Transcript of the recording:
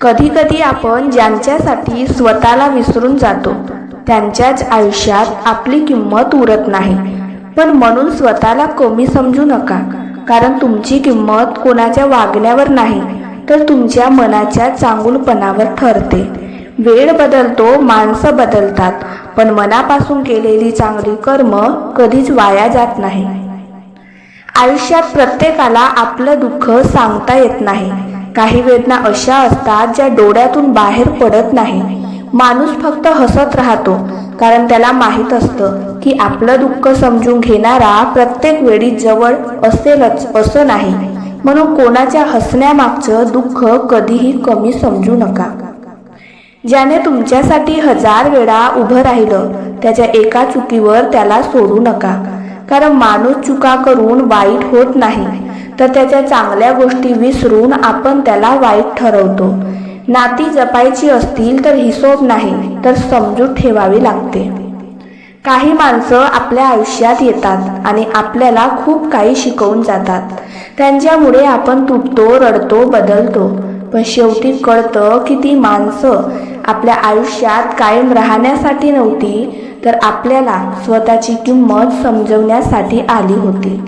कधी आपण ज्यांच्यासाठी स्वतःला विसरून जातो त्यांच्याच आयुष्यात आपली किंमत उरत नाही। पण म्हणून स्वतःला कमी समजू नका, कारण तुमची किंमत कोणाच्या वागण्यावर नाही तर तुमच्या मनाच्या चांगुलपणावर ठरते। वेळ बदलतो, माणसं बदलतात, पण मनापासून केलेली चांगली कर्म कधीच वाया जात नाही। आयुष्यात प्रत्येकाला आपलं दुःख सांगता येत नाही। काही वेदना अशा असतात ज्या डोळ्यातून बाहेर पडत नाही। माणूस फक्त हसत राहतो, कारण त्याला माहीत असतं की आपलं दुःख समजून घेणारा प्रत्येक वेळी जवळ असेलच असं नाही। म्हणून कोणाच्या हसण्यामागचं दुःख कधीही कमी समजू नका। ज्याने तुमच्यासाठी 1000 वेळा उभं राहिलं त्याच्या एका चुकीवर त्याला सोडू नका, कारण माणूस चुका करून वाईट होत नाही, तर त्याच्या चांगल्या गोष्टी विसरून आपण त्याला वाईट ठरवतो। नाती जपायची असतील तर हिशोब नाही तर समजूत ठेवावी लागते। काही माणसं आपल्या आयुष्यात येतात आणि आपल्याला खूप काही शिकवून जातात। त्यांच्यामुळे आपण तुटतो, रडतो, बदलतो, पण शेवटी कळतं की ती माणसं आपल्या आयुष्यात कायम राहण्यासाठी नव्हती, तर आपल्याला स्वतःची किंमत समजवण्यासाठी आली होती।